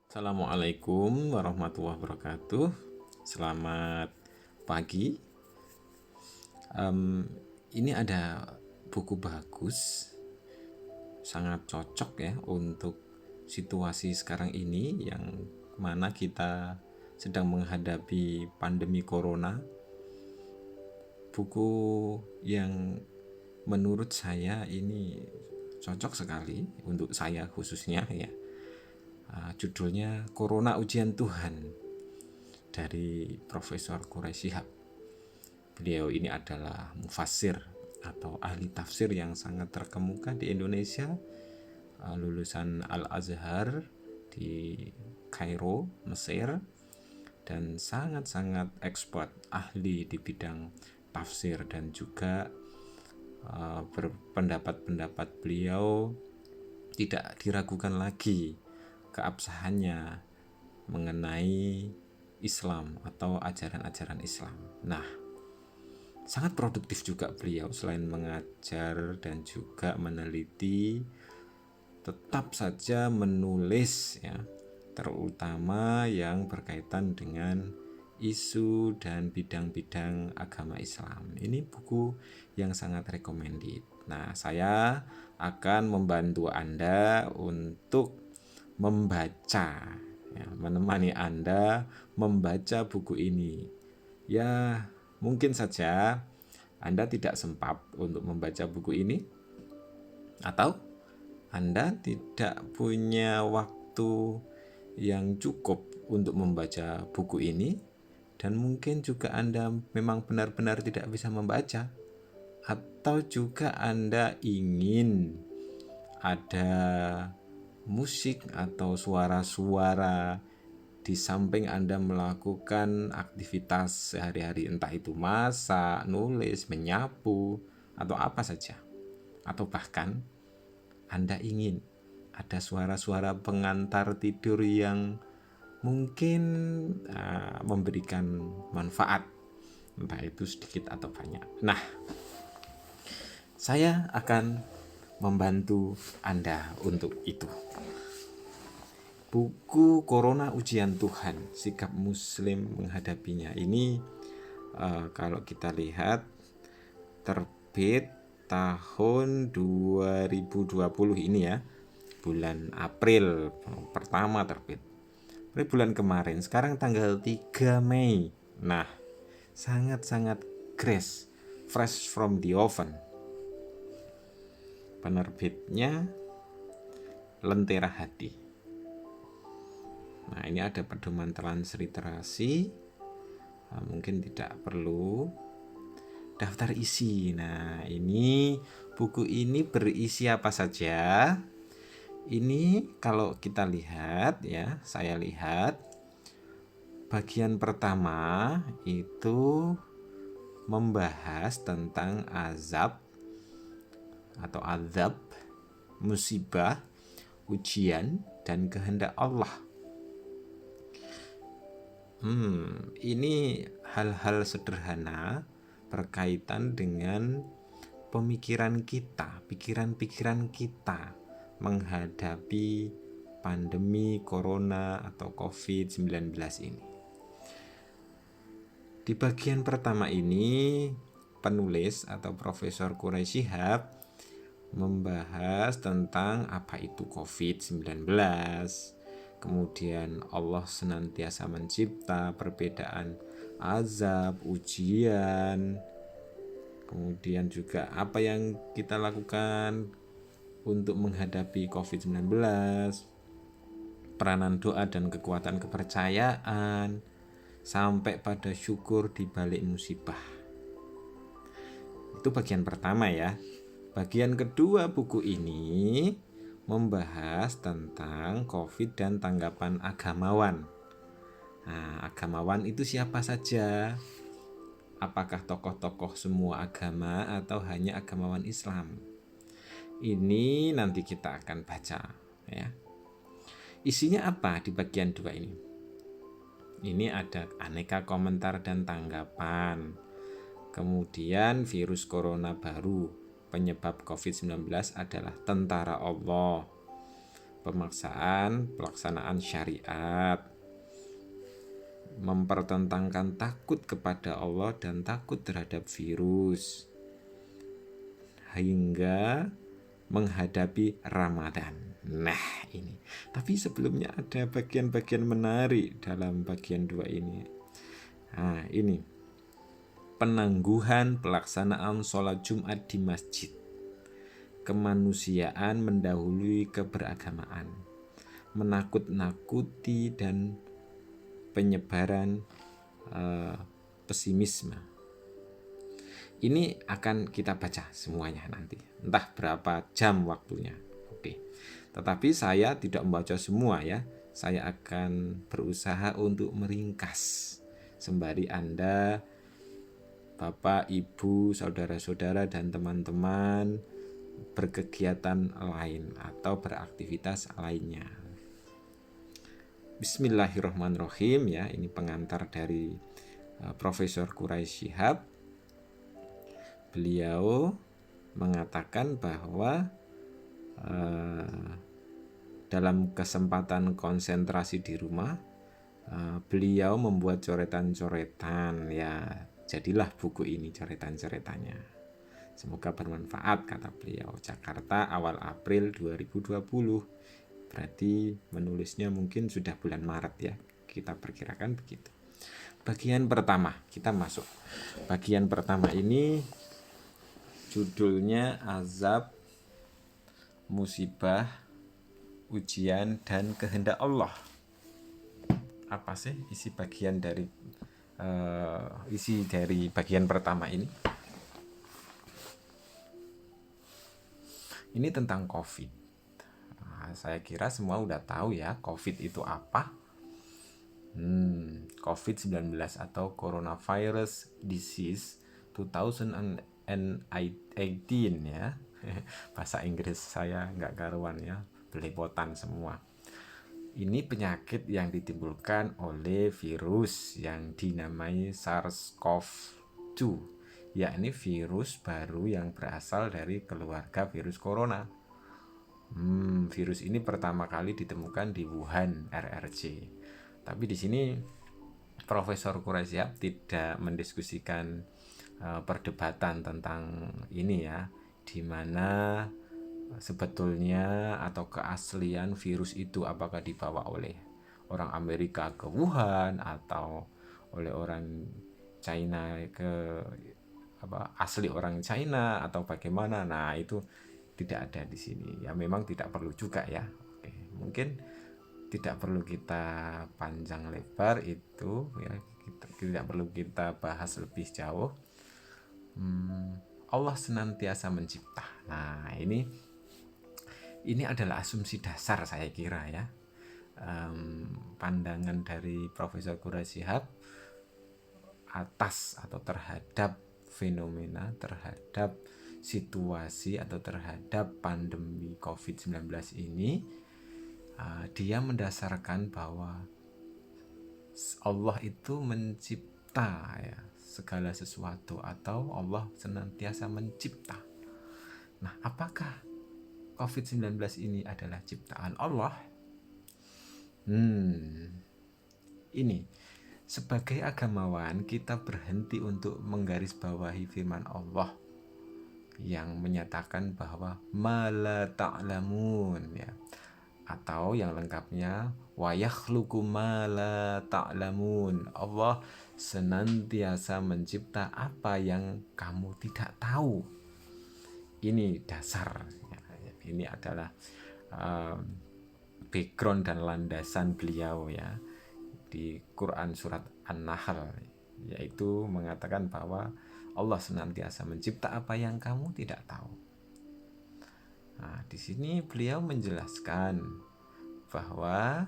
Assalamualaikum warahmatullahi wabarakatuh. Selamat pagi. Ini ada buku bagus, sangat cocok ya untuk situasi sekarang ini yang mana kita sedang menghadapi pandemi corona. Buku yang menurut saya ini cocok sekali untuk saya khususnya ya. Judulnya Corona Ujian Tuhan dari Profesor Quraish Shihab. Beliau ini adalah mufassir atau ahli tafsir yang sangat terkemuka di Indonesia, lulusan Al-Azhar di Kairo, Mesir, dan sangat-sangat expert, ahli di bidang tafsir, dan juga pendapat-pendapat beliau tidak diragukan lagi keabsahannya mengenai Islam atau ajaran-ajaran Islam. Nah, sangat produktif juga beliau selain mengajar dan juga meneliti, tetap saja menulis ya, terutama yang berkaitan dengan isu dan bidang-bidang agama Islam. Ini buku yang sangat recommended. Nah, saya akan membantu Anda untuk membaca, ya, menemani Anda membaca buku ini. Ya, mungkin saja Anda tidak sempat untuk membaca buku ini, atau Anda tidak punya waktu yang cukup untuk membaca buku ini, dan mungkin juga Anda memang benar-benar tidak bisa membaca, atau juga Anda ingin ada musik atau suara-suara di samping Anda melakukan aktivitas sehari-hari, entah itu masak, nulis, menyapu, atau apa saja. Atau bahkan Anda ingin ada suara-suara pengantar tidur yang mungkin memberikan manfaat, entah itu sedikit atau banyak. Nah, saya akan membantu Anda untuk itu. Buku Corona Ujian Tuhan, Sikap Muslim Menghadapinya, ini kalau kita lihat terbit tahun 2020 ini ya, bulan April pertama terbit. Bulan kemarin, sekarang tanggal 3 Mei. Nah, sangat-sangat fresh from the oven. Penerbitnya Lentera Hati. Nah, ini ada pedoman transliterasi. Mungkin tidak perlu daftar isi. Nah, ini buku ini berisi apa saja? Ini kalau kita lihat ya, saya lihat bagian pertama itu membahas tentang azab atau azab, musibah, ujian, dan kehendak Allah. Ini hal-hal sederhana berkaitan dengan pemikiran kita, pikiran-pikiran kita menghadapi pandemi corona atau COVID-19 ini. Di bagian pertama ini, penulis atau Profesor Quraish Shihab membahas tentang apa itu COVID-19. Kemudian Allah senantiasa mencipta perbedaan azab, ujian. Kemudian juga apa yang kita lakukan untuk menghadapi COVID-19. Peranan doa dan kekuatan kepercayaan, sampai pada syukur di balik musibah. Itu bagian pertama ya. Bagian kedua buku ini membahas tentang COVID dan tanggapan agamawan. Nah, agamawan itu siapa saja? Apakah tokoh-tokoh semua agama atau hanya agamawan Islam? Ini nanti kita akan baca ya. Isinya apa di bagian 2 ini? Ini ada aneka komentar dan tanggapan. Kemudian virus corona baru, penyebab COVID-19 adalah tentara Allah. pemaksaan pelaksanaan syariat, mempertentangkan takut kepada Allah dan takut terhadap virus, hingga menghadapi Ramadan. Nah ini, tapi sebelumnya ada bagian-bagian menarik dalam bagian 2 ini. Nah ini, penangguhan pelaksanaan sholat Jumat di masjid. Kemanusiaan mendahului keberagamaan, menakut-nakuti dan penyebaran pesimisme. Ini akan kita baca semuanya nanti, entah berapa jam waktunya. Oke. Tetapi saya tidak membaca semua ya. Saya akan berusaha untuk meringkas sembari Anda, Bapak, Ibu, saudara-saudara dan teman-teman berkegiatan lain atau beraktivitas lainnya. Bismillahirrahmanirrahim ya, ini pengantar dari Profesor Quraish Shihab. Beliau mengatakan bahwa dalam kesempatan konsentrasi di rumah, beliau membuat coretan-coretan ya, jadilah buku ini coretan-coretannya. Semoga bermanfaat, kata beliau. Jakarta awal April 2020. Berarti menulisnya mungkin sudah bulan Maret ya. Kita perkirakan begitu. Bagian pertama, kita masuk. Bagian pertama ini judulnya azab, musibah, ujian, dan kehendak Allah. Apa sih isi dari bagian pertama ini? Ini tentang COVID. Nah, saya kira semua udah tahu ya COVID itu apa. COVID-19 atau Coronavirus Disease 2018 ya. Bahasa Inggris saya nggak karuan ya, belepotan semua. Ini penyakit yang ditimbulkan oleh virus yang dinamai SARS-CoV-2, yakni virus baru yang berasal dari keluarga virus corona. Virus ini pertama kali ditemukan di Wuhan, RRC. Tapi di sini Profesor Quraish Shihab tidak mendiskusikan perdebatan tentang ini ya, di mana sebetulnya atau keaslian virus itu apakah dibawa oleh orang Amerika ke Wuhan atau oleh orang China ke asli orang China atau bagaimana. Nah itu tidak ada di sini ya, memang tidak perlu juga ya. Oke, mungkin tidak perlu kita panjang lebar itu ya, tidak perlu kita bahas lebih jauh. Allah senantiasa mencipta. Nah ini adalah asumsi dasar saya kira ya, pandangan dari Profesor Quraish Shihab atas atau terhadap fenomena, terhadap situasi atau terhadap pandemi COVID-19 ini. Dia mendasarkan bahwa Allah itu mencipta ya, segala sesuatu, atau Allah senantiasa mencipta. Nah, apakah COVID-19 ini adalah ciptaan Allah? Ini sebagai agamawan kita berhenti untuk menggarisbawahi firman Allah yang menyatakan bahwa ma la ta'lamun ya, atau yang lengkapnya wa yakhluqu ma la ta'lamun. Allah senantiasa mencipta apa yang kamu tidak tahu. Ini dasar ya. Ini adalah background dan landasan beliau ya di Quran surat An-Nahl, yaitu mengatakan bahwa Allah senantiasa mencipta apa yang kamu tidak tahu. Nah, di sini beliau menjelaskan bahwa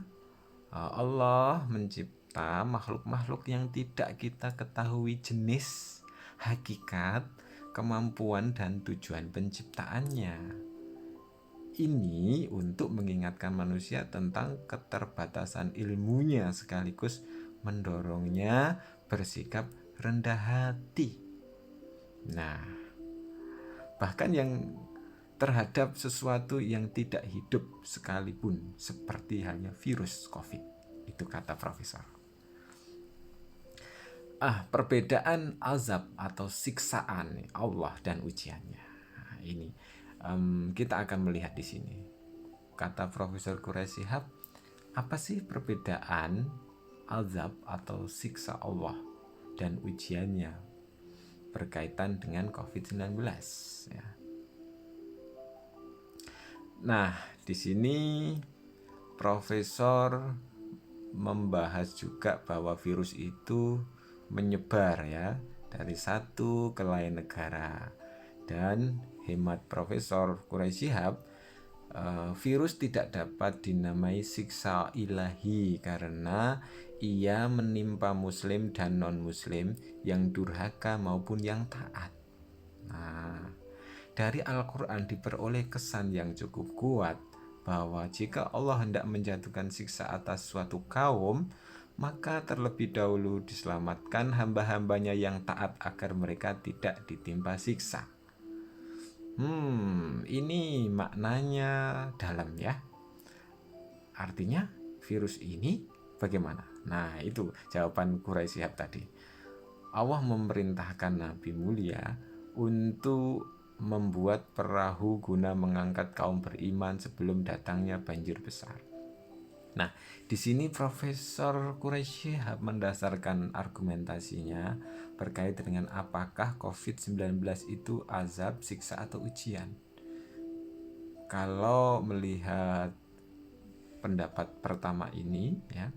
Allah mencipta makhluk-makhluk yang tidak kita ketahui jenis, hakikat, kemampuan, dan tujuan penciptaannya. Ini untuk mengingatkan manusia tentang keterbatasan ilmunya sekaligus mendorongnya bersikap rendah hati. Nah, bahkan yang terhadap sesuatu yang tidak hidup sekalipun, seperti halnya virus COVID. Itu kata profesor. Perbedaan azab atau siksaan Allah dan ujiannya. Nah, ini kita akan melihat di sini. Kata Profesor Quraisy Shihab, apa sih perbedaan azab atau siksa Allah dan ujiannya berkaitan dengan COVID-19 ya. Nah, di sini Profesor membahas juga bahwa virus itu menyebar ya dari satu ke lain negara, dan hemat Profesor Quraisy Shihab, virus tidak dapat dinamai siksa ilahi karena ia menimpa muslim dan non-muslim yang durhaka maupun yang taat. Nah, dari Al-Quran diperoleh kesan yang cukup kuat bahwa jika Allah hendak menjatuhkan siksa atas suatu kaum, maka terlebih dahulu diselamatkan hamba-hambanya yang taat agar mereka tidak ditimpa siksa. Ini maknanya dalam ya. Artinya virus ini bagaimana? Nah, itu jawaban Quraisy Shihab tadi. Allah memerintahkan Nabi mulia untuk membuat perahu guna mengangkat kaum beriman sebelum datangnya banjir besar. Nah, di sini Profesor Quraisy Shihab mendasarkan argumentasinya berkait dengan apakah COVID-19 itu azab, siksa, atau ujian. Kalau melihat pendapat pertama ini, ya,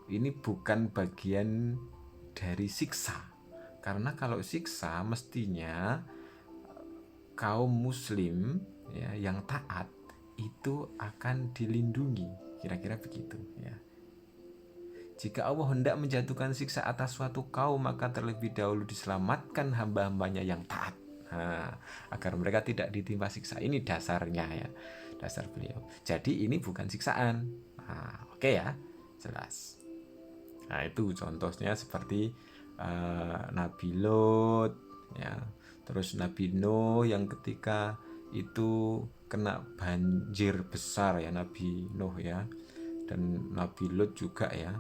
ini bukan bagian dari siksa. Karena kalau siksa mestinya kaum muslim ya, yang taat itu akan dilindungi, kira-kira begitu ya. Jika Allah hendak menjatuhkan siksa atas suatu kaum, maka terlebih dahulu diselamatkan hamba-hambanya yang taat, agar mereka tidak ditimpa siksa. Ini dasarnya ya, dasar beliau. Jadi ini bukan siksaan. Oke ya, jelas. Nah, itu contohnya seperti Nabi Lot ya, terus Nabi Nuh yang ketika itu kena banjir besar ya, Nabi Nuh ya, dan Nabi Lot juga ya.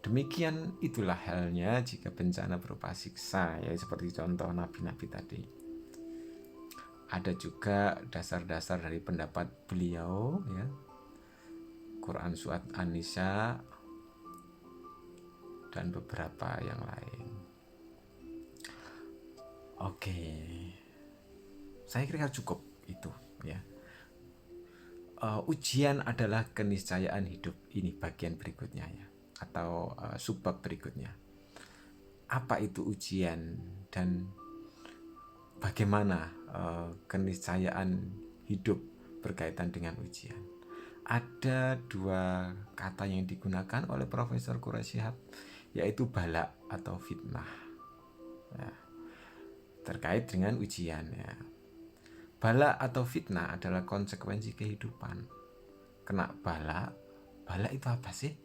Demikian itulah halnya jika bencana berupa siksa ya, seperti contoh nabi-nabi tadi. Ada juga dasar-dasar dari pendapat beliau ya, Quran surat An-Nisa dan beberapa yang lain. Oke, saya kira cukup itu ya. Ujian adalah keniscayaan hidup. Ini bagian berikutnya ya, atau subbab berikutnya. Apa itu ujian dan bagaimana keniscayaan hidup berkaitan dengan ujian? Ada dua kata yang digunakan oleh Profesor Quraisy Shihab, yaitu bala atau fitnah ya, terkait dengan ujian ya. Bala atau fitnah adalah konsekuensi kehidupan. Kena bala itu apa sih?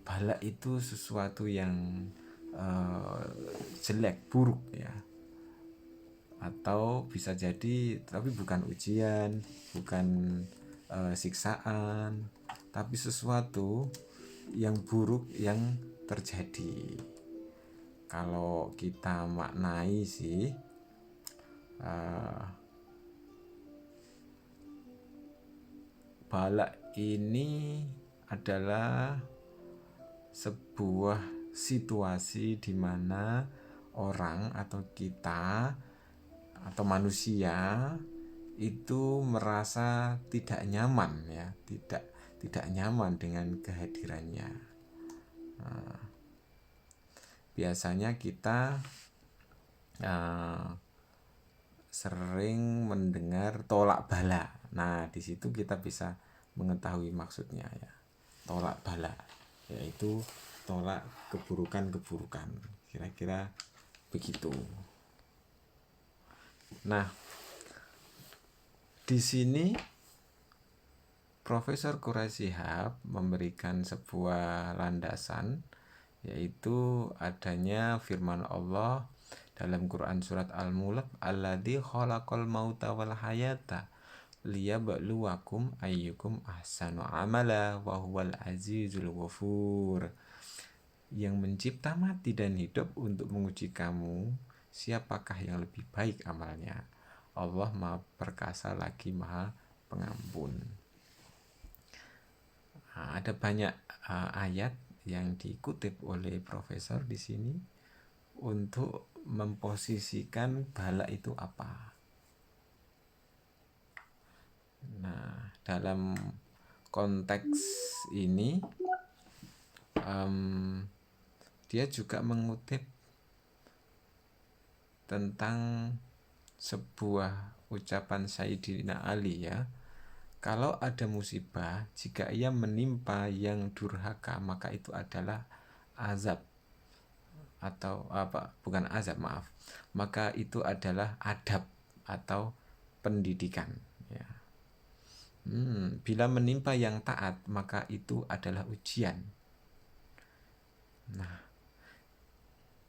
Bala itu sesuatu yang jelek, buruk ya. Atau bisa jadi, tapi bukan ujian, bukan siksaan, tapi sesuatu yang buruk yang terjadi. Kalau kita maknai sih, bala ini adalah sebuah situasi di mana orang atau kita atau manusia itu merasa tidak nyaman ya, tidak nyaman dengan kehadirannya. Biasanya kita sering mendengar tolak bala. Nah, di situ kita bisa mengetahui maksudnya ya. Tolak bala yaitu tolak keburukan-keburukan. Kira-kira begitu. Nah, di sini Profesor Quraisy Shihab memberikan sebuah landasan yaitu adanya firman Allah dalam Quran surat Al-Mulk, alladzi khalaqal mauta wal hayata liyabluwakum ayyukum ahsanu amala wa huwal azizul ghafur. Yang mencipta mati dan hidup untuk menguji kamu, siapakah yang lebih baik amalnya. Allah Maha Perkasa lagi Maha Pengampun. Nah, ada banyak ayat yang dikutip oleh profesor di sini untuk memposisikan bala itu apa. Nah, dalam konteks ini dia juga mengutip tentang sebuah ucapan Sayyidina Ali ya. Kalau ada musibah, jika ia menimpa yang durhaka, maka itu adalah azab. Atau bukan azab, maaf. Maka itu adalah adab atau pendidikan ya. Bila menimpa yang taat, maka itu adalah ujian. Nah,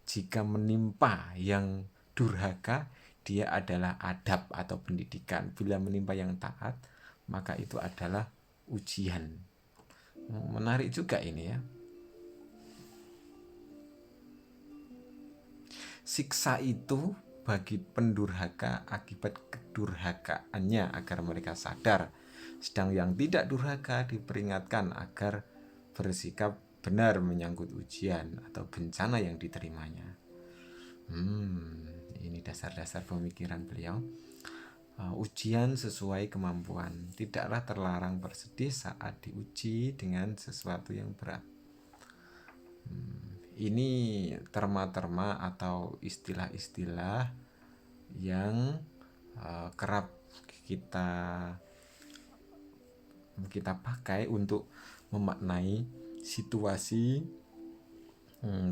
jika menimpa yang durhaka, dia adalah adab atau pendidikan. Bila menimpa yang taat, maka itu adalah ujian. Menarik juga ini ya. Siksa itu bagi pendurhaka akibat kedurhakaannya agar mereka sadar. Sedang yang tidak durhaka diperingatkan agar bersikap benar menyangkut ujian atau bencana yang diterimanya. Ini dasar-dasar pemikiran beliau. Ujian sesuai kemampuan. Tidaklah terlarang bersedih saat diuji dengan sesuatu yang berat. Ini terma-terma atau istilah-istilah yang kerap kita pakai untuk memaknai situasi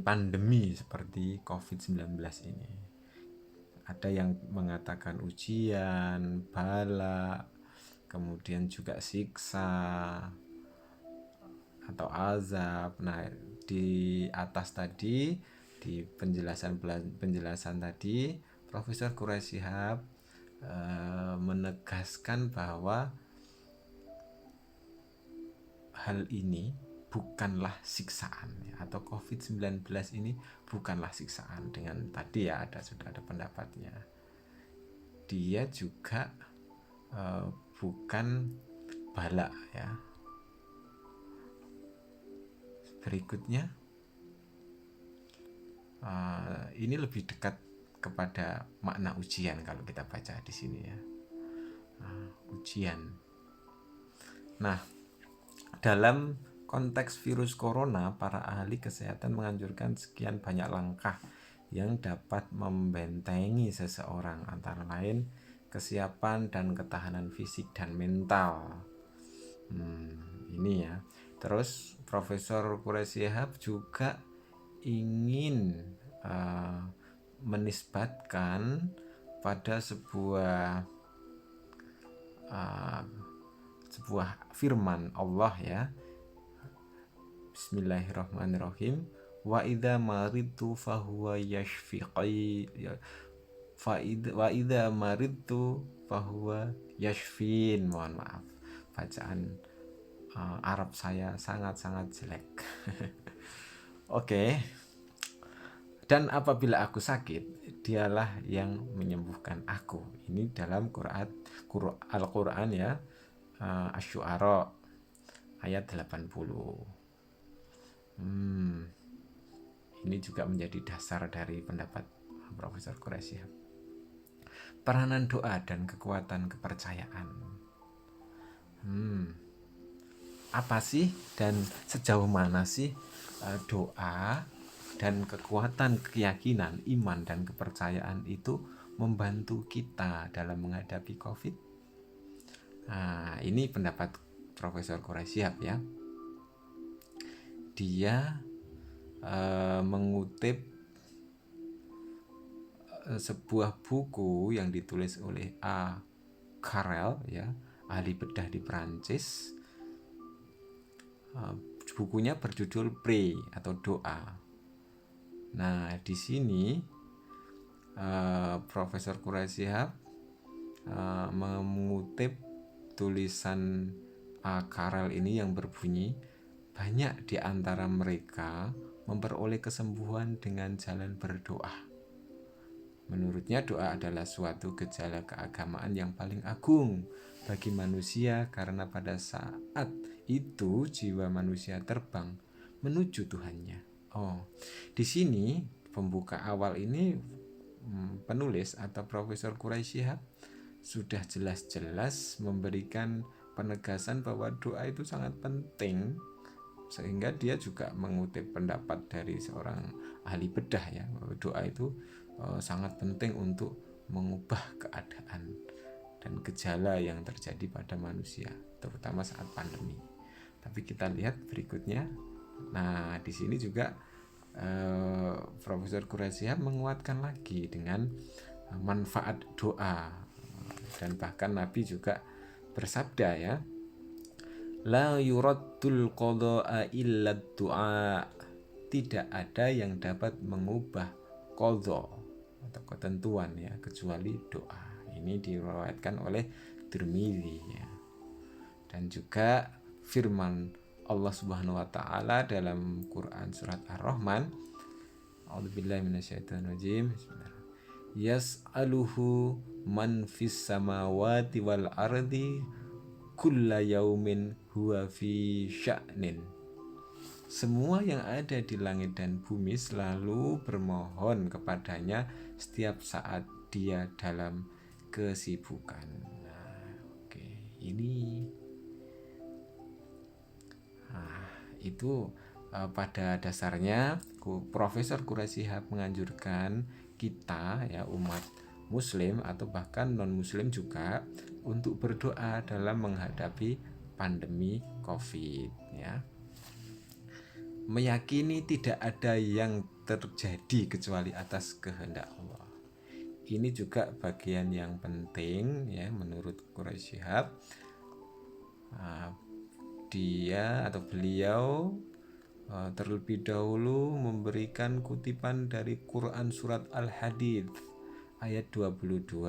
pandemi seperti COVID-19 ini. Ada yang mengatakan ujian, bala, kemudian juga siksa atau azab. Nah, di atas tadi, di penjelasan tadi, Profesor Quraish Shihab menegaskan bahwa hal ini bukanlah siksaan ya, atau COVID-19 ini bukanlah siksaan. Dengan tadi ya sudah ada pendapatnya. Dia juga bukan bala ya. Berikutnya ini lebih dekat kepada makna ujian kalau kita baca di sini ya. Ujian. Nah, dalam konteks virus corona, para ahli kesehatan menganjurkan sekian banyak langkah yang dapat membentengi seseorang, antara lain kesiapan dan ketahanan fisik dan mental. Ini ya. Terus Profesor Quraish Shihab juga ingin menisbatkan pada sebuah firman Allah ya. Bismillahirrahmanirrahim. Wa idza maridtu fahuwa yashfiqi wa idza maridtu fahuwa yashfin. Mohon maaf, bacaan Arab saya sangat-sangat jelek. Oke. Dan apabila aku sakit, dialah yang menyembuhkan aku. Ini dalam Al-Quran ya, Asy-Syu'ara ayat 80. Ini juga menjadi dasar dari pendapat Profesor Quraish Shihab. Peranan doa dan kekuatan kepercayaan. Apa sih dan sejauh mana sih doa dan kekuatan keyakinan, iman dan kepercayaan itu membantu kita dalam menghadapi COVID? Nah, ini pendapat Profesor Quraish Shihab ya. Dia mengutip sebuah buku yang ditulis oleh A. Carrel ya, ahli bedah di Perancis. Bukunya berjudul Pray atau doa. Nah, di sini Profesor Quraisy Shihab mengutip tulisan Karel ini yang berbunyi, banyak di antara mereka memperoleh kesembuhan dengan jalan berdoa. Menurutnya doa adalah suatu gejala keagamaan yang paling agung bagi manusia karena pada saat itu jiwa manusia terbang menuju Tuhannya. Oh, di sini pembuka awal ini penulis atau Profesor Quraisy Shihab sudah jelas-jelas memberikan penegasan bahwa doa itu sangat penting, sehingga dia juga mengutip pendapat dari seorang ahli bedah ya, bahwa doa itu sangat penting untuk mengubah keadaan dan gejala yang terjadi pada manusia, terutama saat pandemi. Tapi kita lihat berikutnya. Nah, di sini juga Profesor Quraisy Shihab menguatkan lagi dengan manfaat doa, dan bahkan Nabi juga bersabda ya, la yuraddul qada'a illa du'a, tidak ada yang dapat mengubah qadha atau ketentuan ya kecuali doa. Ini diriwayatkan oleh Tirmidzi ya. Dan juga firman Allah Subhanahu wa taala dalam Quran surat Ar-Rahman, a'udzubillahi minasyaitonirrajim, yas'aluhu man fis samawati wal ardi kulla yaumin huwa fi sya'nin. Semua yang ada di langit dan bumi selalu bermohon kepadanya setiap saat dia dalam kesibukan. Nah, oke, ini itu pada dasarnya Profesor Quraisy Shihab menganjurkan kita ya, umat muslim atau bahkan non muslim juga, untuk berdoa dalam menghadapi pandemi COVID ya. Meyakini tidak ada yang terjadi kecuali atas kehendak Allah. Ini juga bagian yang penting ya menurut Quraisy Shihab. Dia atau beliau terlebih dahulu memberikan kutipan dari Quran surat Al-Hadid ayat 22.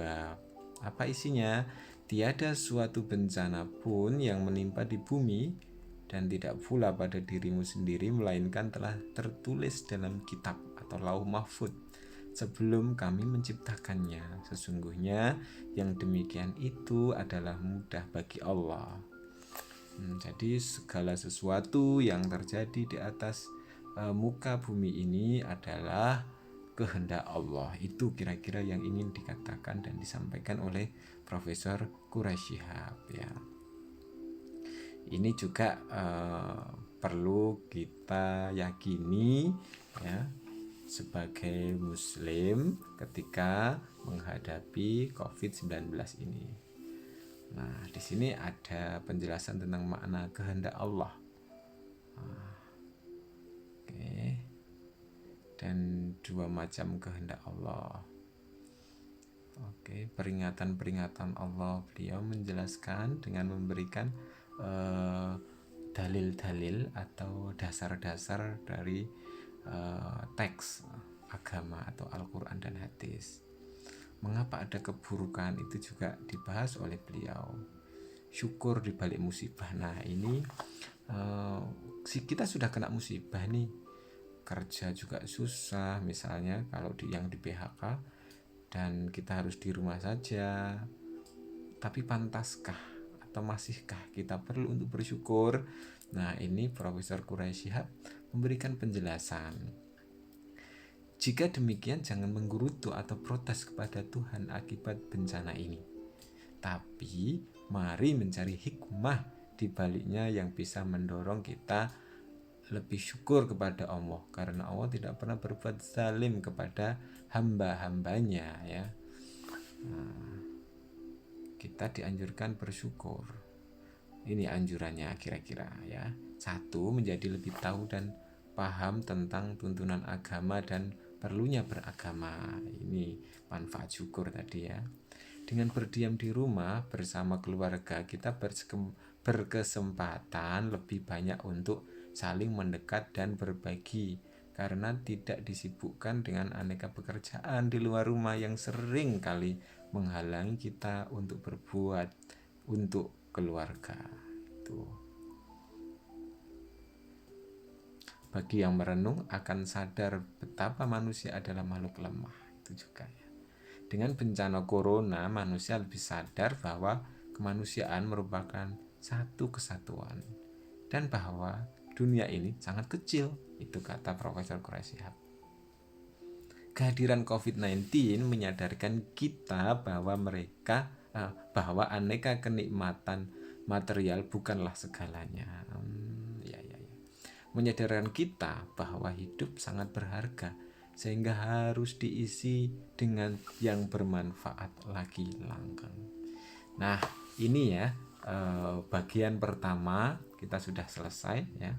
Apa isinya? Tiada suatu bencana pun yang menimpa di bumi dan tidak pula pada dirimu sendiri melainkan telah tertulis dalam kitab atau lauh mahfud sebelum kami menciptakannya. Sesungguhnya yang demikian itu adalah mudah bagi Allah. Jadi segala sesuatu yang terjadi di atas muka bumi ini adalah kehendak Allah. Itu kira-kira yang ingin dikatakan dan disampaikan oleh Profesor Quraisy Shihab ya. Ini juga perlu kita yakini ya sebagai muslim ketika menghadapi COVID-19 ini. Nah, di sini ada penjelasan tentang makna kehendak Allah. Oke. Dan dua macam kehendak Allah. Oke, peringatan-peringatan Allah, beliau menjelaskan dengan memberikan dalil-dalil atau dasar-dasar dari teks agama atau Al-Quran dan hadis. Mengapa ada keburukan itu juga dibahas oleh beliau. Syukur di balik musibah. Nah, ini kita sudah kena musibah nih, kerja juga susah misalnya kalau yang di PHK, dan kita harus di rumah saja. Tapi pantaskah atau masihkah kita perlu untuk bersyukur? Nah, ini Profesor Quraisy Shihab memberikan penjelasan. Jika demikian, jangan menggerutu atau protes kepada Tuhan akibat bencana ini. Tapi mari mencari hikmah di baliknya yang bisa mendorong kita lebih syukur kepada Allah, karena Allah tidak pernah berbuat zalim kepada hamba-hambanya ya. Kita dianjurkan bersyukur. Ini anjurannya kira-kira ya. 1, menjadi lebih tahu dan paham tentang tuntunan agama dan perlunya beragama. Ini manfaat syukur tadi ya. Dengan berdiam di rumah bersama keluarga, kita berkesempatan lebih banyak untuk saling mendekat dan berbagi karena tidak disibukkan dengan aneka pekerjaan di luar rumah yang sering kali menghalangi kita untuk berbuat untuk keluarga. Itu. Bagi yang merenung akan sadar betapa manusia adalah makhluk lemah. Itu juga ya. Dengan bencana corona, manusia lebih sadar bahwa kemanusiaan merupakan satu kesatuan dan bahwa dunia ini sangat kecil. Itu kata Profesor Quraish Shihab. Kehadiran COVID-19 menyadarkan kita bahwa aneka kenikmatan material bukanlah segalanya. Menyadarkan kita bahwa hidup sangat berharga sehingga harus diisi dengan yang bermanfaat lagi langgeng. Nah, ini ya bagian pertama kita sudah selesai ya.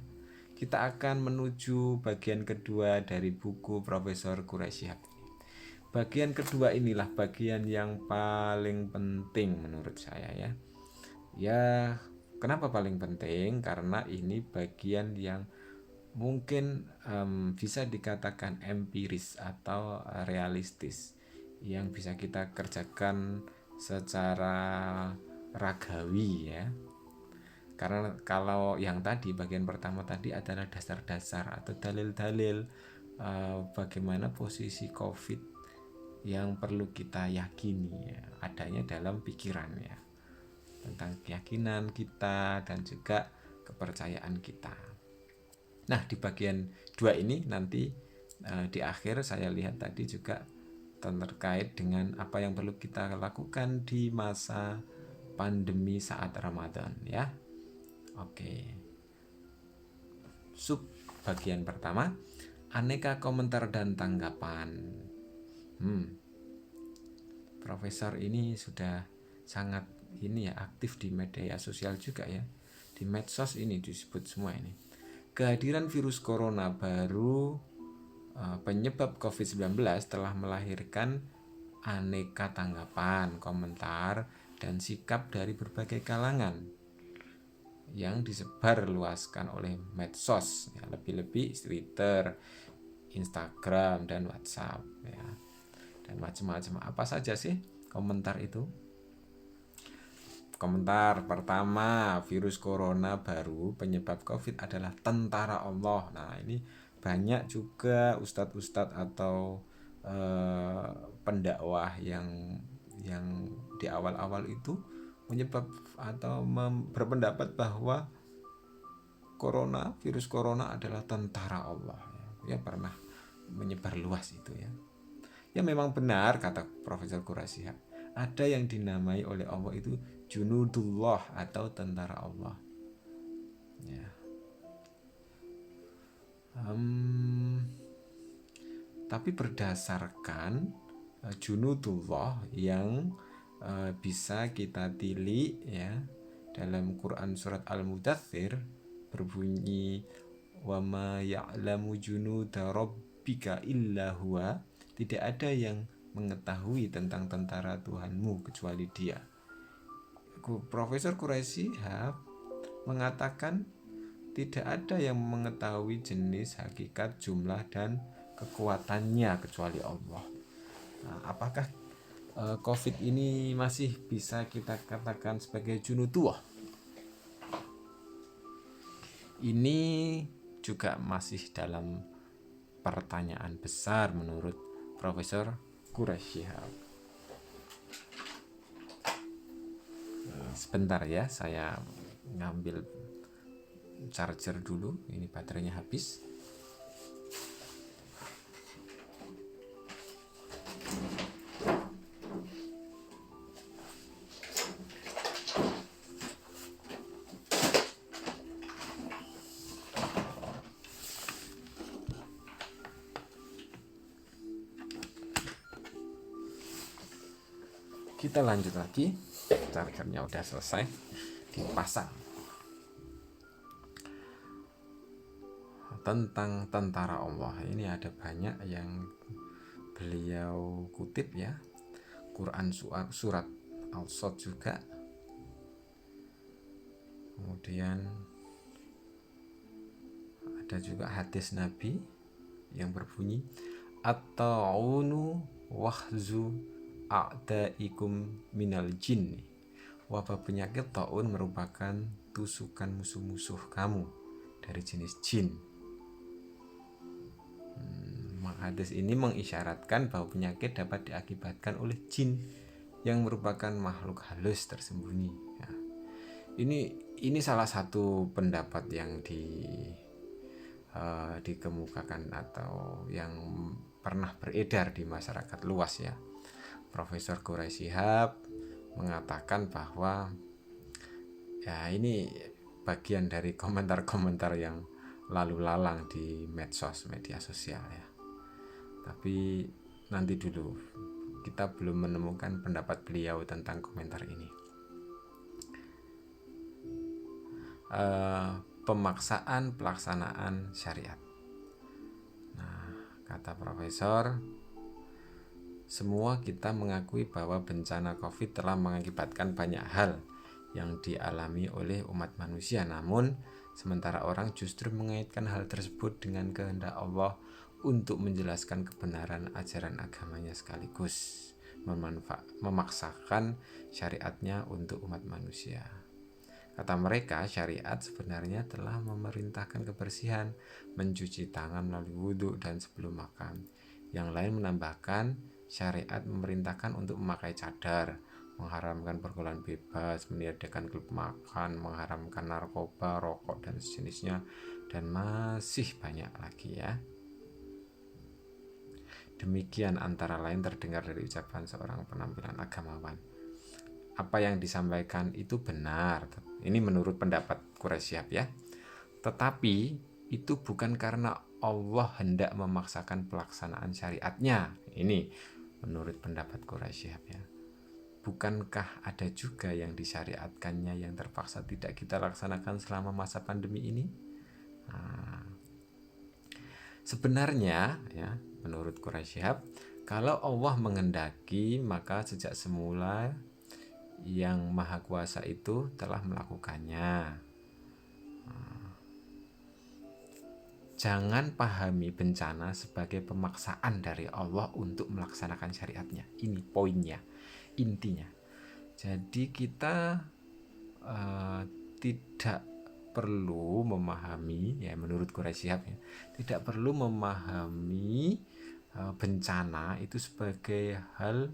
Kita akan menuju bagian kedua dari buku Profesor Quraish Shihab. Bagian kedua inilah bagian yang paling penting menurut saya ya. Ya, kenapa paling penting? Karena ini bagian yang mungkin bisa dikatakan empiris atau realistis yang bisa kita kerjakan secara ragawi ya. Karena kalau yang tadi bagian pertama tadi adalah dasar-dasar atau dalil-dalil bagaimana posisi COVID yang perlu kita yakini ya, adanya dalam pikiran ya, tentang keyakinan kita dan juga kepercayaan kita. Nah, di bagian 2 ini nanti di akhir saya lihat tadi juga terkait dengan apa yang perlu kita lakukan di masa pandemi saat Ramadan ya. Oke. Sub bagian pertama, aneka komentar dan tanggapan. Profesor ini sudah sangat aktif di media sosial juga ya. Di medsos ini disebut semua ini. Kehadiran virus corona baru penyebab COVID-19 telah melahirkan aneka tanggapan, komentar, dan sikap dari berbagai kalangan yang disebarluaskan oleh medsos ya, lebih-lebih Twitter, Instagram, dan WhatsApp ya. Dan macam-macam. Apa saja sih komentar itu? Komentar pertama, virus corona baru penyebab COVID adalah tentara Allah. Nah, ini banyak juga ustadz-ustadz atau pendakwah yang di awal-awal itu menyebab atau berpendapat bahwa virus corona adalah tentara Allah. Ya pernah menyebar luas itu ya. Ya memang benar kata Profesor Quraish Shihab. Ada yang dinamai oleh Allah itu junudullah atau tentara Allah. Ya. Tapi berdasarkan junudullah yang bisa kita tilik ya dalam Quran surat Al-Mudaththir berbunyi wa ma ya'lamu junuda rabbika illa huwa, tidak ada yang mengetahui tentang tentara Tuhanmu kecuali Dia. Profesor Quraish Shihab mengatakan tidak ada yang mengetahui jenis, hakikat, jumlah, dan kekuatannya kecuali Allah. Nah, apakah COVID ini masih bisa kita katakan sebagai junudullah? Ini juga masih dalam pertanyaan besar menurut Profesor Quraish Shihab. Sebentar ya, saya ngambil charger dulu, ini baterainya habis. Kita lanjut lagi, chargernya udah selesai dipasang. Tentang tentara Allah ini ada banyak yang beliau kutip ya. Quran surat Al-Sod juga. Kemudian ada juga hadis Nabi yang berbunyi at-ta'unu wahzu a'daikum minal jin. Wabah penyakit ta'un merupakan tusukan musuh-musuh kamu dari jenis jin. Hadis ini mengisyaratkan bahwa penyakit dapat diakibatkan oleh jin yang merupakan makhluk halus tersembunyi. Ya. Ini salah satu pendapat yang dikemukakan atau yang pernah beredar di masyarakat luas ya. Profesor Quraish Shihab mengatakan bahwa ya ini bagian dari komentar-komentar yang lalu lalang di media sosial ya. Tapi nanti dulu, kita belum menemukan pendapat beliau tentang komentar ini. Pemaksaan pelaksanaan syariat. Nah, kata profesor, semua kita mengakui bahwa bencana COVID telah mengakibatkan banyak hal yang dialami oleh umat manusia. Namun, sementara orang justru mengaitkan hal tersebut dengan kehendak Allah untuk menjelaskan kebenaran ajaran agamanya sekaligus memaksakan syariatnya untuk umat manusia. Kata mereka, syariat sebenarnya telah memerintahkan kebersihan, mencuci tangan melalui wudhu dan sebelum makan. Yang lain menambahkan, syariat memerintahkan untuk memakai cadar, mengharamkan pergaulan bebas, meniadakan klub makan, mengharamkan narkoba, rokok dan sejenisnya, dan masih banyak lagi ya. Demikian antara lain terdengar dari ucapan seorang penampilan agamawan. Apa yang disampaikan itu benar. Ini menurut pendapat Quraish Shihab ya. Tetapi itu bukan karena Allah hendak memaksakan pelaksanaan syariatnya. Ini menurut pendapat Quraish Shihab ya. Bukankah ada juga yang disyariatkannya yang terpaksa tidak kita laksanakan selama masa pandemi ini? Nah, sebenarnya ya, menurut Quraish Shihab, kalau Allah mengendaki, maka sejak semula yang Maha Kuasa itu telah melakukannya. Jangan pahami bencana sebagai pemaksaan dari Allah untuk melaksanakan syariatnya. Ini poinnya, intinya. Jadi kita tidak perlu memahami, ya menurut Quraish Shihab ya, tidak perlu memahami bencana itu sebagai hal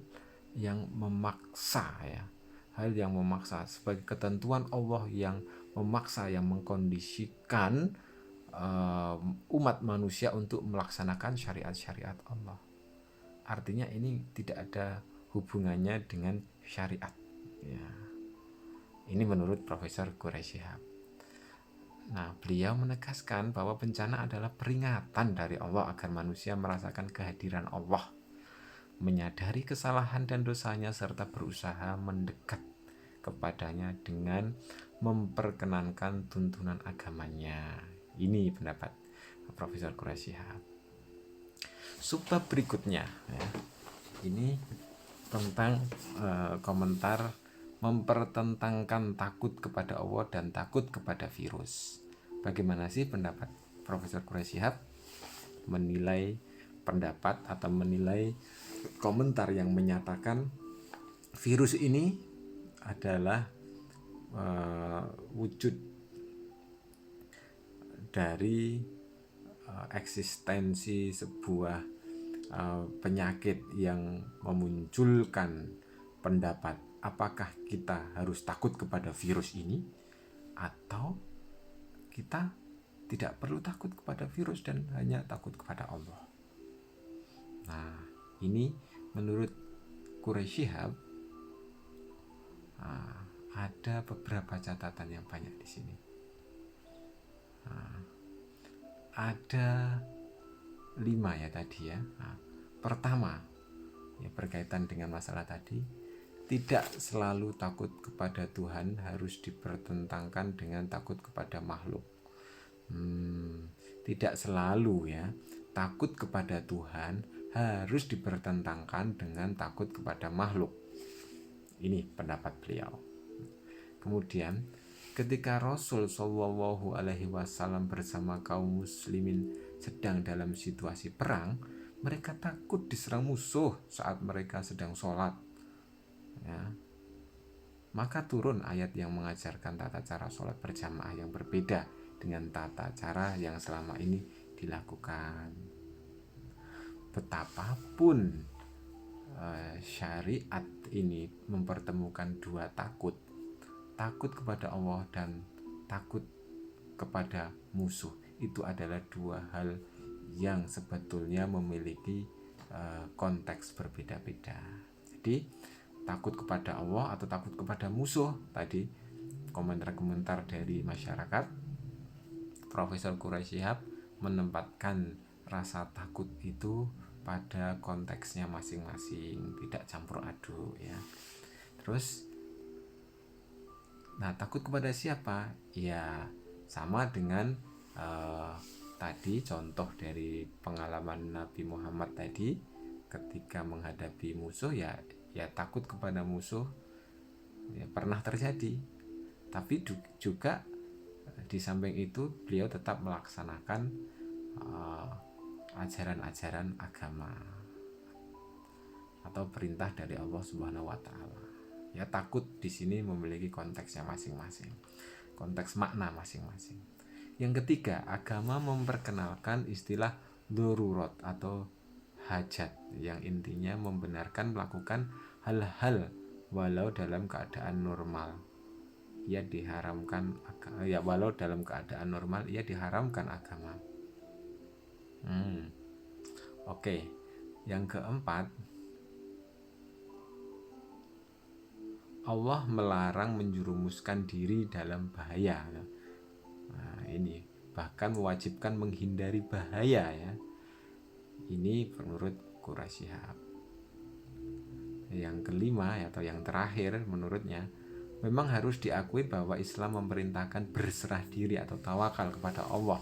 yang memaksa ya, hal yang memaksa sebagai ketentuan Allah yang memaksa, yang mengkondisikan umat manusia untuk melaksanakan syariat-syariat Allah. Artinya ini tidak ada hubungannya dengan syariat ya. Ini menurut Profesor Quraish Shihab. Nah, beliau menegaskan bahwa bencana adalah peringatan dari Allah agar manusia merasakan kehadiran Allah, menyadari kesalahan dan dosanya, serta berusaha mendekat kepadanya dengan memperkenankan tuntunan agamanya. Ini pendapat Profesor Quraish Shihab. Subbab berikutnya ya, ini tentang komentar mempertentangkan takut kepada Allah dan takut kepada virus. Bagaimana sih pendapat Profesor Quraish Shihab menilai pendapat atau menilai komentar yang menyatakan virus ini adalah wujud dari eksistensi sebuah penyakit yang memunculkan pendapat apakah kita harus takut kepada virus ini atau kita tidak perlu takut kepada virus dan hanya takut kepada Allah. Nah, ini menurut Quraish Shihab ada beberapa catatan yang banyak di sini. Ada 5 ya tadi ya. Pertama, ya berkaitan dengan masalah tadi, tidak selalu takut kepada Tuhan harus dipertentangkan dengan takut kepada makhluk. Tidak selalu ya, takut kepada Tuhan harus dipertentangkan dengan takut kepada makhluk. Ini pendapat beliau. Kemudian ketika Rasul Shallallahu Alaihi Wasallam bersama kaum muslimin sedang dalam situasi perang, mereka takut diserang musuh saat mereka sedang sholat. Ya. Maka turun ayat yang mengajarkan tata cara sholat berjamaah yang berbeda dengan tata cara yang selama ini dilakukan. Betapapun syariat ini mempertemukan dua takut kepada Allah dan takut kepada musuh, itu adalah dua hal yang sebetulnya memiliki konteks berbeda-beda. Jadi takut kepada Allah atau takut kepada musuh, tadi komentar-komentar dari masyarakat, Profesor Quraisy Shihab menempatkan rasa takut itu pada konteksnya masing-masing, tidak campur aduk ya. Terus takut kepada siapa? Ya sama dengan tadi contoh dari pengalaman Nabi Muhammad tadi, ketika menghadapi musuh ya takut kepada musuh ya pernah terjadi. Tapi juga di samping itu beliau tetap melaksanakan ajaran-ajaran agama atau perintah dari Allah Subhanahu wa taala. Ya takut di sini memiliki konteksnya masing-masing, konteks makna masing-masing. Yang ketiga, agama memperkenalkan istilah darurat atau hajat yang intinya membenarkan melakukan hal-hal walau dalam keadaan normal. Walau dalam keadaan normal ia diharamkan agama. Oke. Yang keempat, Allah melarang menjerumuskan diri dalam bahaya. Ini bahkan mewajibkan menghindari bahaya ya. Ini menurut Quraisy Shihab. Yang kelima atau yang terakhir menurutnya, memang harus diakui bahwa Islam memerintahkan berserah diri atau tawakal kepada Allah.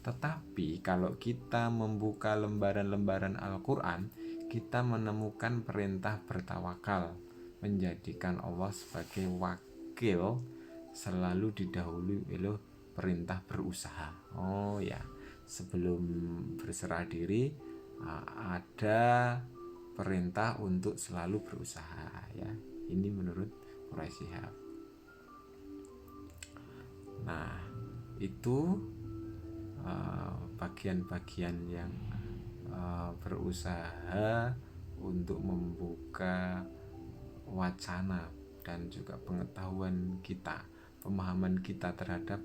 Tetapi kalau kita membuka lembaran-lembaran Al-Quran, kita menemukan perintah bertawakal, menjadikan Allah sebagai wakil selalu didahului oleh perintah berusaha. Oh ya, sebelum berserah diri ada perintah untuk selalu berusaha ya. Ini menurut Quraisy Shihab. Nah, itu bagian-bagian yang berusaha untuk membuka wacana dan juga pengetahuan kita, pemahaman kita terhadap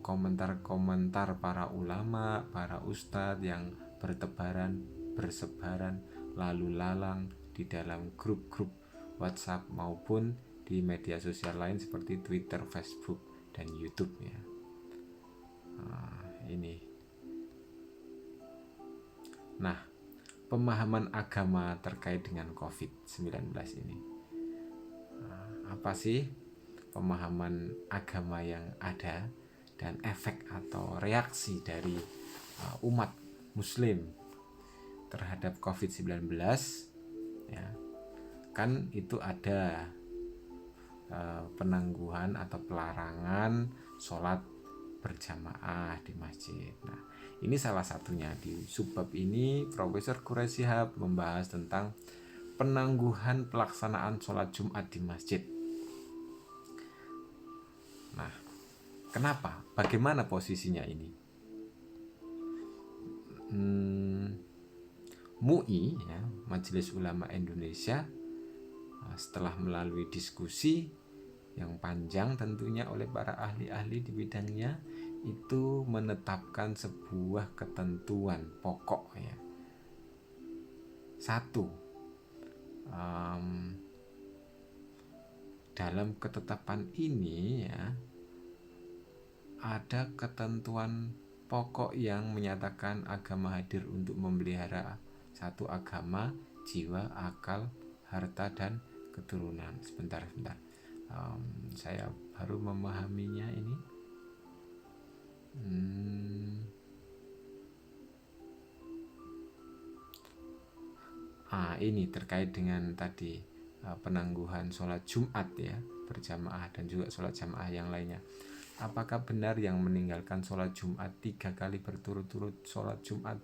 komentar-komentar para ulama, para ustadz yang bersebaran lalu lalang di dalam grup-grup WhatsApp maupun di media sosial lain seperti Twitter, Facebook, dan YouTube ya. Ini. Nah, pemahaman agama terkait dengan COVID-19 ini. Apa sih pemahaman agama yang ada dan efek atau reaksi dari umat muslim terhadap COVID-19 ya. Kan itu ada penangguhan atau pelarangan sholat berjamaah di masjid. Nah, ini salah satunya. Di subbab ini Profesor Quraisy Shihab membahas tentang penangguhan pelaksanaan sholat Jumat di masjid. Nah, kenapa? Bagaimana posisinya ini? MUI ya, Majelis Ulama Indonesia, setelah melalui diskusi yang panjang tentunya oleh para ahli-ahli di bidangnya, itu menetapkan sebuah ketentuan pokok ya. Satu, dalam ketetapan ini ya ada ketentuan pokok yang menyatakan agama hadir untuk memelihara satu agama, jiwa, akal, harta, dan keturunan. Sebentar. Saya baru memahaminya ini. Ini terkait dengan tadi penangguhan sholat Jumat ya berjamaah dan juga sholat jamaah yang lainnya. Apakah benar yang meninggalkan sholat Jumat 3 kali berturut-turut sholat Jumat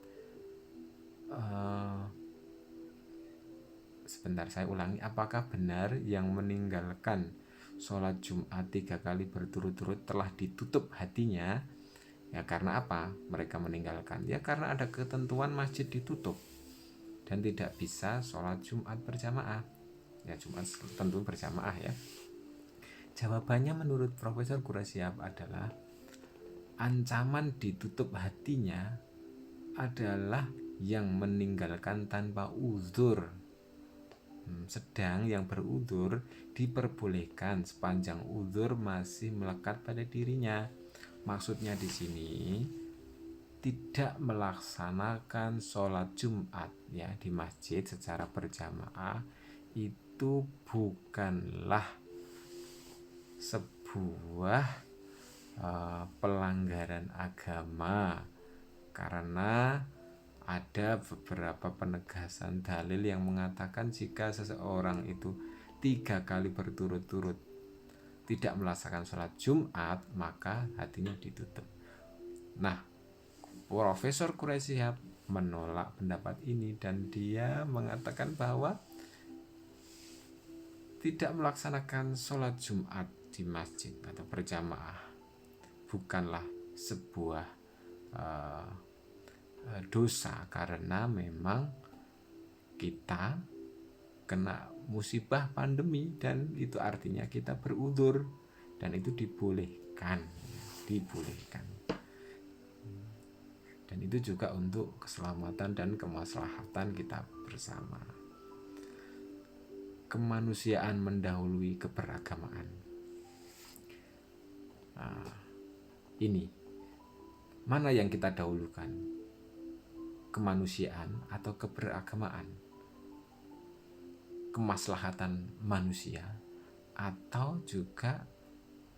sebentar saya ulangi, apakah benar yang meninggalkan sholat Jumat 3 kali berturut-turut telah ditutup hatinya? Ya karena apa mereka meninggalkan? Ya karena ada ketentuan masjid ditutup dan tidak bisa sholat Jumat berjamaah. Ya Jumat tentu berjamaah ya. Jawabannya menurut Profesor Quraisyhab adalah ancaman ditutup hatinya adalah yang meninggalkan tanpa uzur. Sedang yang berudzur diperbolehkan sepanjang uzur masih melekat pada dirinya. Maksudnya di sini tidak melaksanakan sholat Jumat ya di masjid secara berjamaah itu bukanlah sebuah pelanggaran agama, karena ada beberapa penegasan dalil yang mengatakan jika seseorang itu 3 kali berturut-turut tidak melaksanakan sholat Jumat maka hatinya ditutup. Nah, Profesor Quraisyhab menolak pendapat ini dan dia mengatakan bahwa tidak melaksanakan sholat Jumat di masjid atau berjamaah bukanlah sebuah dosa, karena memang kita kena musibah pandemi dan itu artinya kita berudzur dan itu dibolehkan dan itu juga untuk keselamatan dan kemaslahatan kita bersama. Kemanusiaan mendahului keberagamaan. Ini mana yang kita dahulukan, kemanusiaan atau keberagamaan, kemaslahatan manusia atau juga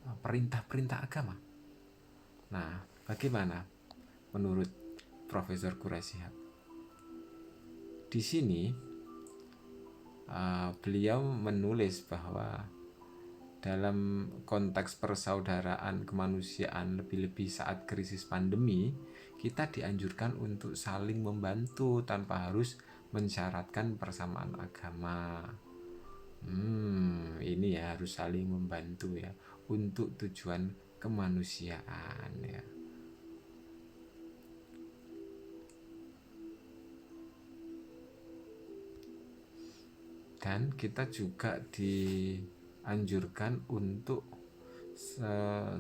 perintah-perintah agama? Nah, bagaimana menurut Profesor Quraisyhab? Di sini beliau menulis bahwa dalam konteks persaudaraan kemanusiaan, lebih-lebih saat krisis pandemi, kita dianjurkan untuk saling membantu tanpa harus mensyaratkan persamaan agama. Ini ya harus saling membantu ya untuk tujuan kemanusiaan ya. Dan kita juga dianjurkan untuk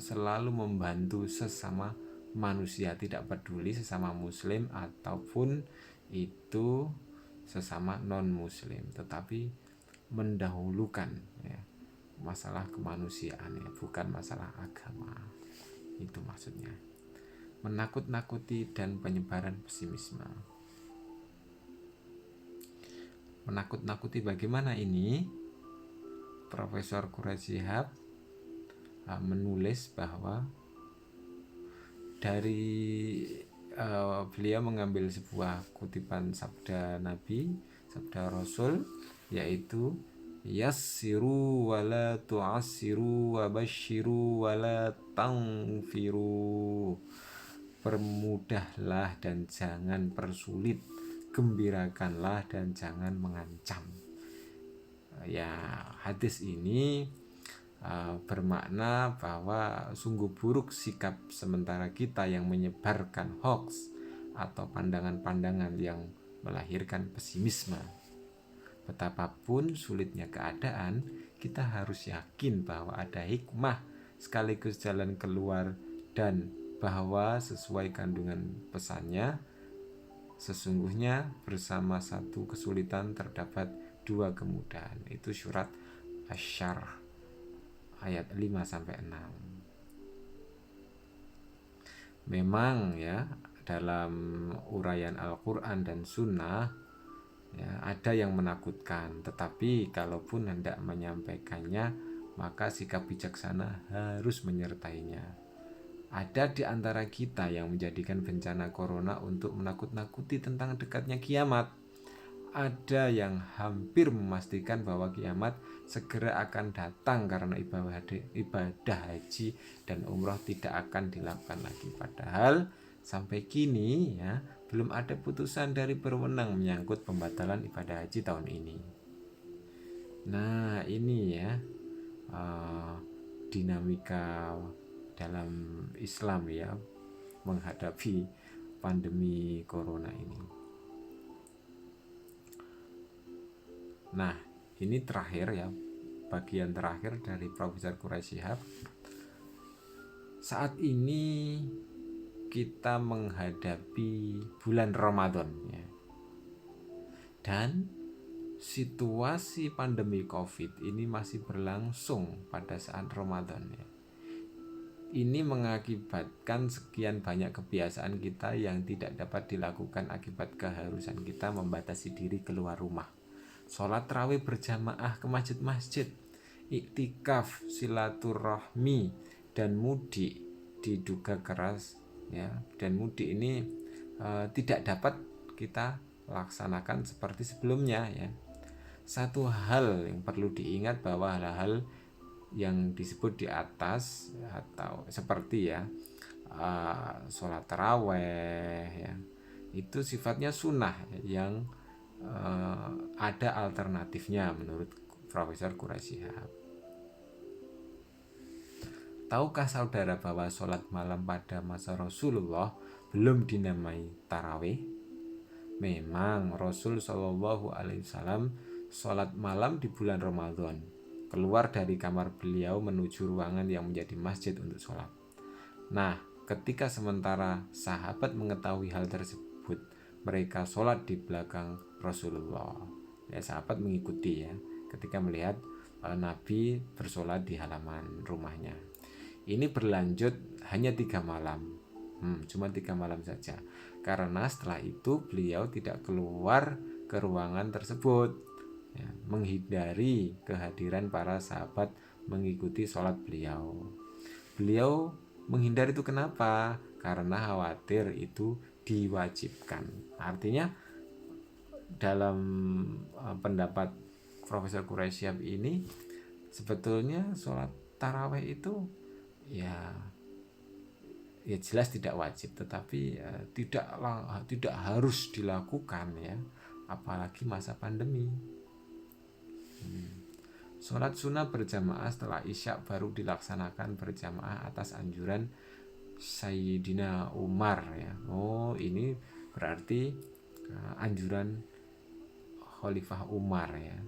selalu membantu sesama manusia, tidak peduli sesama muslim ataupun itu sesama non muslim, tetapi mendahulukan ya, masalah kemanusiaan ya, bukan masalah agama. Itu maksudnya. Menakut-nakuti dan penyebaran pesimisme. Menakut-nakuti bagaimana ini? Profesor Quraisyhab menulis bahwa dari beliau mengambil sebuah kutipan sabda Nabi, sabda Rasul, yaitu yassiru wala tu'assiru wa basyiru wala tangfiru. Permudahlah dan jangan persulit, gembirakanlah dan jangan mengancam. Ya, hadis ini bermakna bahwa sungguh buruk sikap sementara kita yang menyebarkan hoax atau pandangan-pandangan yang melahirkan pesimisme. Betapapun sulitnya keadaan, kita harus yakin bahwa ada hikmah sekaligus jalan keluar dan bahwa sesuai kandungan pesannya, sesungguhnya bersama satu kesulitan terdapat dua kemudahan. Itu surat Asy-Syarh ayat 5-6. Memang ya dalam uraian Al-Quran dan Sunnah ya, ada yang menakutkan, tetapi kalaupun hendak menyampaikannya maka sikap bijaksana harus menyertainya. Ada di antara kita yang menjadikan bencana corona untuk menakut-nakuti tentang dekatnya kiamat. ada yang hampir memastikan bahwa kiamat segera akan datang karena ibadah haji dan umroh tidak akan dilakukan lagi. Padahal sampai kini ya belum ada putusan dari berwenang menyangkut pembatalan ibadah haji tahun ini. Nah ini ya dinamika dalam Islam ya menghadapi pandemi corona ini. Nah ini terakhir ya, bagian terakhir dari Profesor Quraish Shihab. Saat ini kita menghadapi bulan Ramadan ya. Dan situasi pandemi Covid ini masih berlangsung pada saat Ramadan ya. Ini mengakibatkan sekian banyak kebiasaan kita yang tidak dapat dilakukan akibat keharusan kita membatasi diri keluar rumah. Sholat tarawih berjamaah ke masjid-masjid, iktikaf, silaturahmi, dan mudik diduga keras ya. Dan mudik ini tidak dapat kita laksanakan seperti sebelumnya ya. Satu hal yang perlu diingat bahwa hal-hal yang disebut di atas atau seperti ya sholat taraweh ya, itu sifatnya sunnah yang ada alternatifnya menurut Profesor Quraish Shihab. Tahukah saudara bahwa sholat malam pada masa Rasulullah belum dinamai taraweh? Memang Rasul Shallallahu Alaihi Wasallam sholat malam di bulan Ramadan, keluar dari kamar beliau menuju ruangan yang menjadi masjid untuk sholat. Nah, ketika sementara sahabat mengetahui hal tersebut, mereka sholat di belakang Rasulullah. Ya, sahabat mengikuti ya, ketika melihat Nabi bersolat di halaman rumahnya. Ini berlanjut hanya 3 malam, cuma 3 malam saja. Karena setelah itu beliau tidak keluar ke ruangan tersebut, ya, menghindari kehadiran para sahabat mengikuti sholat beliau. Beliau menghindar itu kenapa? Karena khawatir itu diwajibkan. Artinya dalam pendapat Profesor Quraish Shihab ini sebetulnya sholat taraweh itu ya jelas tidak wajib, tetapi tidak harus dilakukan ya, apalagi masa pandemi. Sholat sunnah berjamaah setelah isya baru dilaksanakan berjamaah atas anjuran Sayyidina Umar ya. Oh ini berarti anjuran Khalifah Umar ya.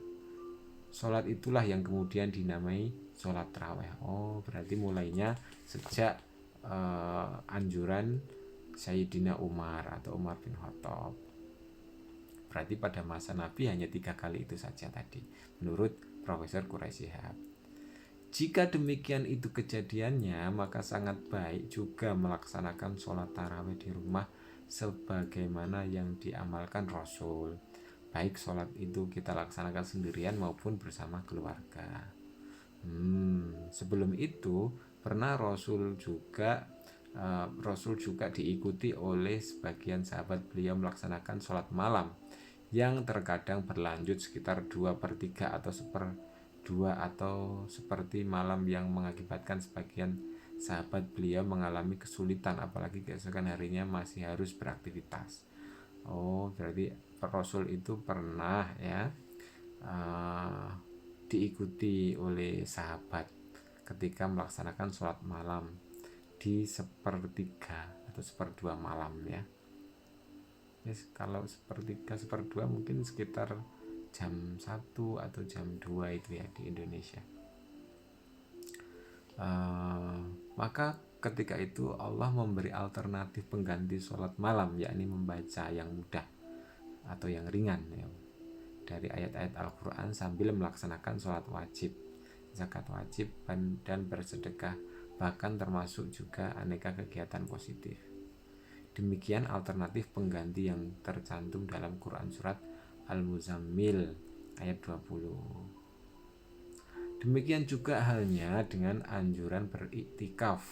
Sholat itulah yang kemudian dinamai sholat taraweh. Oh berarti mulainya sejak anjuran Sayyidina Umar atau Umar bin Khattab. Berarti pada masa Nabi hanya 3 kali itu saja tadi, menurut Profesor Quraish Shihab. Jika demikian itu kejadiannya, maka sangat baik juga melaksanakan sholat tarawih di rumah sebagaimana yang diamalkan Rasul. Baik sholat itu kita laksanakan sendirian maupun bersama keluarga. Sebelum itu pernah Rasul juga diikuti oleh sebagian sahabat beliau melaksanakan sholat malam yang terkadang berlanjut sekitar 2/3 atau 1/2 atau seperti malam yang mengakibatkan sebagian sahabat beliau mengalami kesulitan apalagi keesokan harinya masih harus beraktivitas. Oh berarti Rasul itu pernah ya diikuti oleh sahabat ketika melaksanakan sholat malam di 1/3 atau 1/2 malam ya. Yes, kalau 1/3, 1/2 mungkin sekitar jam 1 atau jam 2 itu ya di Indonesia. Maka ketika itu Allah memberi alternatif pengganti sholat malam, yakni membaca yang mudah atau yang ringan ya, dari ayat-ayat Al-Quran sambil melaksanakan sholat wajib, zakat wajib, dan bersedekah, bahkan termasuk juga aneka kegiatan positif. Demikian alternatif pengganti yang tercantum dalam Quran surat Al-Muzammil ayat 20. Demikian juga halnya dengan anjuran beriktikaf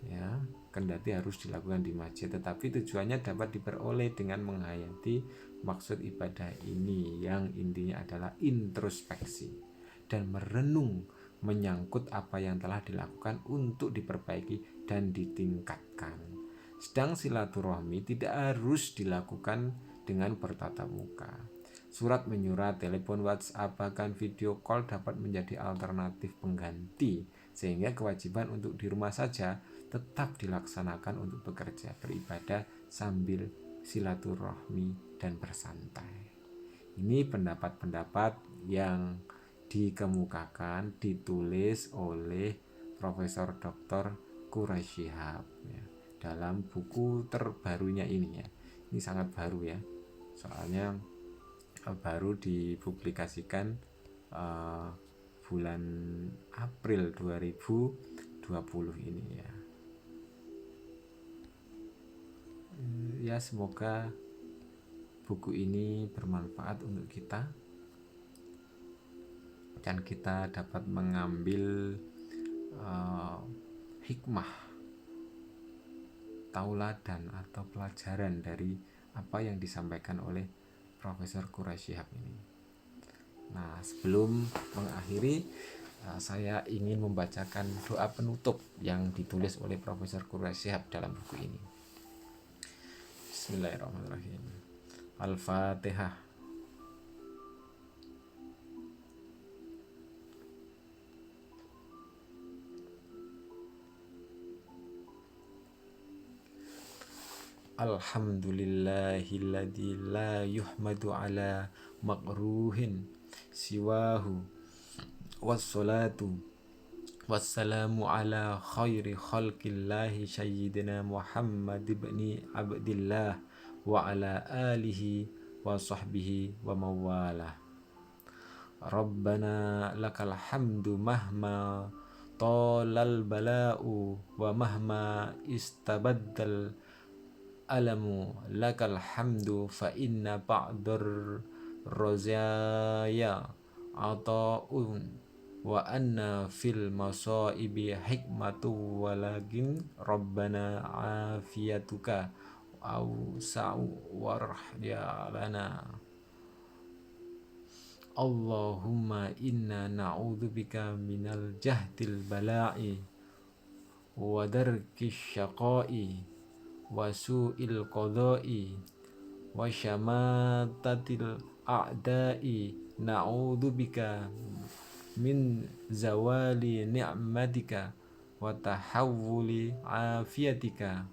ya. kendati harus dilakukan di masjid, tetapi tujuannya dapat diperoleh dengan menghayati maksud ibadah ini yang intinya adalah introspeksi dan merenung menyangkut apa yang telah dilakukan untuk diperbaiki dan ditingkatkan. Sedang silaturahmi tidak harus dilakukan dengan bertatap muka. Surat menyurat, telepon, WhatsApp, bahkan video call dapat menjadi alternatif pengganti, sehingga kewajiban untuk di rumah saja tetap dilaksanakan untuk bekerja, beribadah sambil silaturahmi dan bersantai. Ini pendapat-pendapat yang dikemukakan, ditulis oleh Profesor Dr. Quraish Shihab ya, dalam buku terbarunya ini ya. Ini sangat baru ya, soalnya baru dipublikasikan bulan April 2020 ini ya. Ya, semoga buku ini bermanfaat untuk kita dan kita dapat mengambil hikmah, tauladan atau pelajaran dari apa yang disampaikan oleh Profesor Quraish Shihab ini. Nah, sebelum mengakhiri, saya ingin membacakan doa penutup yang ditulis oleh Profesor Quraish Shihab dalam buku ini. Bismillahirrahmanirrahim. Al-Fatihah. Alhamdulillahilladzi la yuhmadu ala makruhin siwahu wassalatu wassalamu ala khairi khalqillahi sayyidina Muhammad ibni Abdillah wa ala alihi wa sahbihi wa mawalah. Rabbana lakal hamdu mahma talal bala'u wa mahma istabaddal alamu, lakal hamdu fa inna ba'dur rozaya ata'un wa anna fil masaibi hikmatu walakin rabbana afiyatuka awsa'u warhya lana. Allahumma inna na'udzubika minal jahdil bala'i wa darkis syaqa'i wa su'il qada'i wa syamatatil a'da'i. Na'udzubika min zawali ni'matika wa tahawuli afiyatika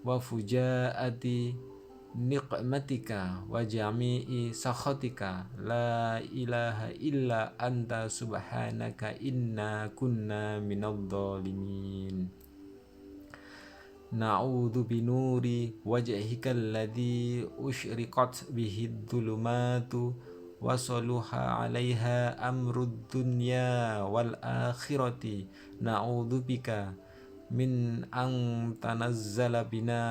wa fujaati niqmatika wa jami'i sakhatika. La ilaha illa anta subhanaka inna kunna minadh dhalimin. Na'udzu binuri wajhika alladzi usyriqat bihi dhulumatu wa saluha 'alaiha amrud dunya wal akhirati. Na'udzu bika min an tanazzala bina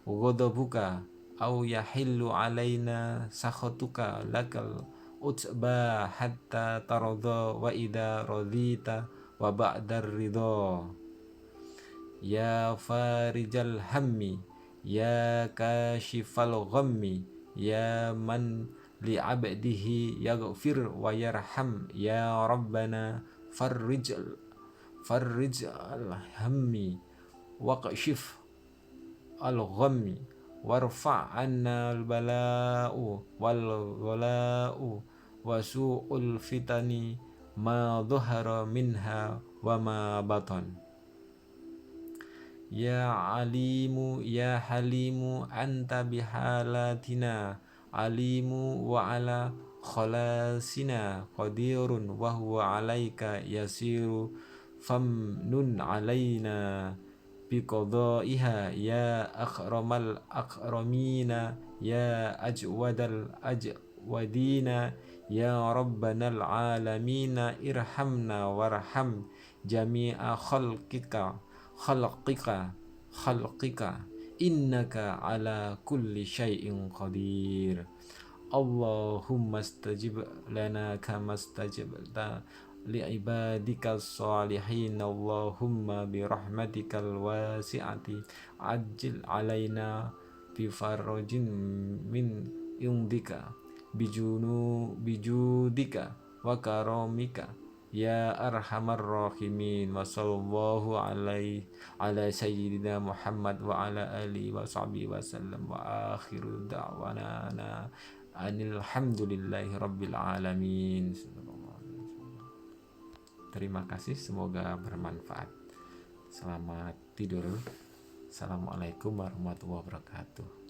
ghadabuka aw yahillu 'alaina sakhatuka. Lakal utba hatta tarada wa idza radita wa ba'dar ridha. Ya farijal hammi, ya kashifal ghammi, ya man li abdihi yaghfir wa yarham. Ya rabbana farrij al hammi waqshif al ghammi warfa' anna al bala'u wal ghala'u wa su'ul fitani ma dhahara minha wa ma batan. Ya alimu ya halimu anta bihalatina alimu wa ala khalasina qadirun wa huwa alaika yasiru famnun alaina biqadaiha. Ya akramal akramina ya ajwadal ajwadina ya rabbanal alamina irhamna warham jami'a khalqika innaka ala kulli syai'in qadir. Allahumma stajib lana kama stajabta li'ibadikal sholihin Allahumma birahmatikal wasi'ati ajil alaina bifarrojin min indika bijudika wa karamika ya arhamar rahimin wa sallallahu ala sayyidina Muhammad wa ala alihi wa sahbihi wa sallam wa akhiru da'wana alhamdulillahi rabbil alamin. Terima kasih, semoga bermanfaat. Selamat tidur. Assalamualaikum warahmatullahi wabarakatuh.